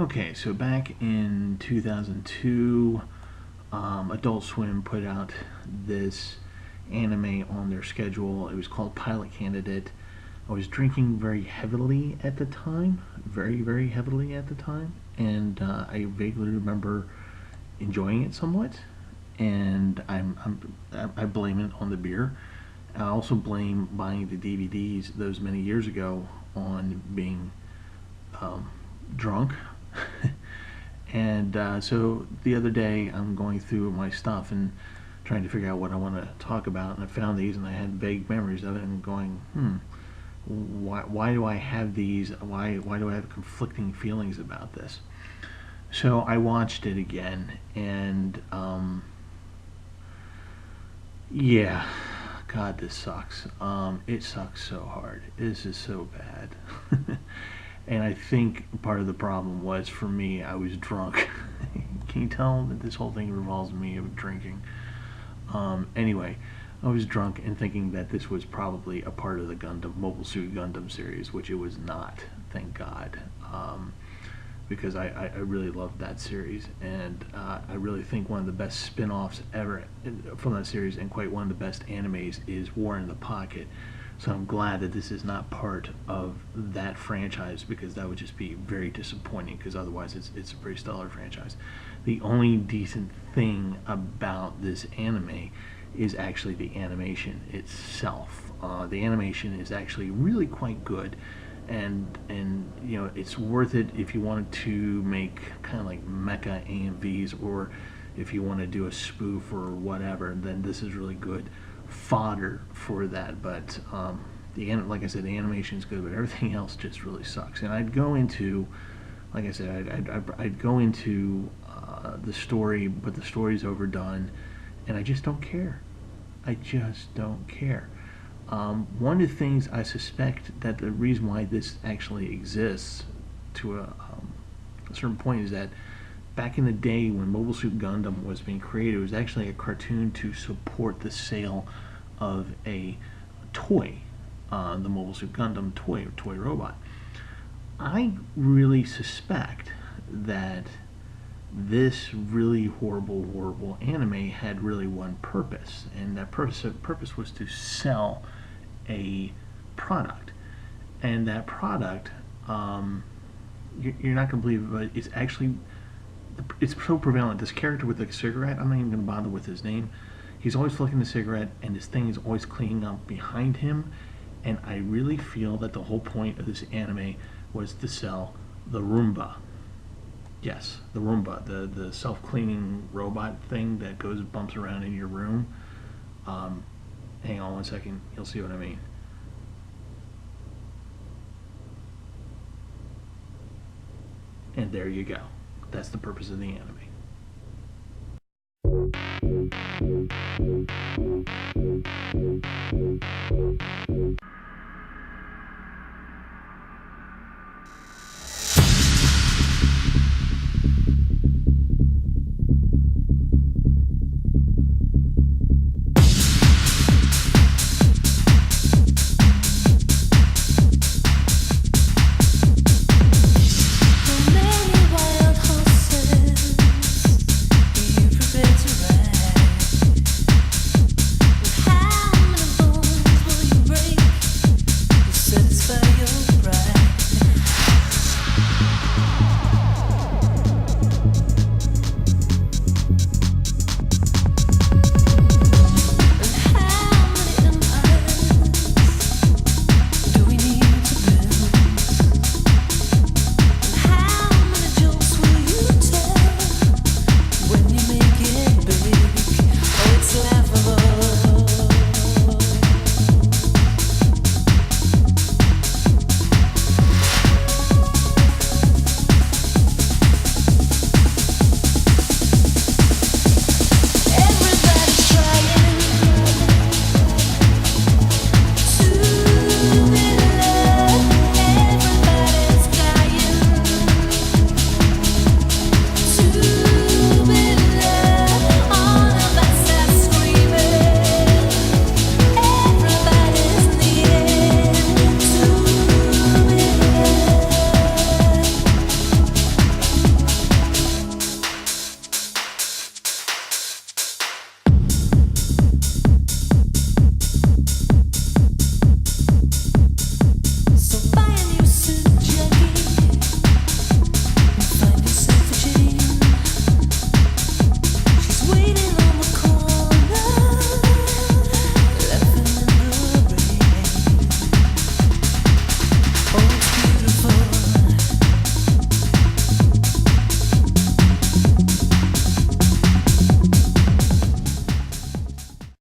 Okay, so back in 2002, Adult Swim put out this anime on their schedule. It was called Pilot Candidate. I was drinking very heavily at the time, very heavily at the time, and I vaguely remember enjoying it somewhat. And I blame it on the beer. I also blame buying the DVDs those many years ago on being drunk. And so the other day I'm going through my stuff and trying to figure out what I want to talk about, and I found these and I had vague memories of it and going, why do I have these? Why do I have conflicting feelings about this? So I watched it again, and yeah, God, this sucks. It sucks so hard. This is so bad. And I think part of the problem was, for me, I was drunk. Can you tell that this whole thing revolves me of drinking? Anyway, I was drunk and thinking that this was probably a part of the Gundam, Mobile Suit Gundam series, which it was not, thank God. Because I really loved that series, and I really think one of the best spin-offs ever from that series, and quite one of the best animes, is War in the Pocket. So I'm glad that this is not part of that franchise, because that would just be very disappointing, because otherwise it's a pretty stellar franchise. The only decent thing about this anime is actually the animation itself. The animation is actually really quite good, and you know, it's worth it if you wanted to make kind of like mecha AMVs, or if you want to do a spoof or whatever, then this is really good fodder for that. But like I said, the animation is good, but everything else just really sucks. And I'd go into, like I said, I'd go into the story, but the story's overdone, and I just don't care. I just don't care. One of the things I suspect that the reason why this actually exists to a certain point is that back in the day when Mobile Suit Gundam was being created, it was actually a cartoon to support the sale of a toy, the Mobile Suit Gundam toy robot. I really suspect that this really horrible anime had really one purpose, and that purpose was to sell a product. And that product, you're not going to believe it, but it's actually, it's so prevalent. This character with the cigarette, I'm not even going to bother with his name. He's always flicking the cigarette, and this thing is always cleaning up behind him. And I really feel that the whole point of this anime was to sell the Roomba. Yes, the Roomba, the self-cleaning robot thing that bumps around in your room. Hang on one second, you'll see what I mean. And there you go. That's the purpose of the anime.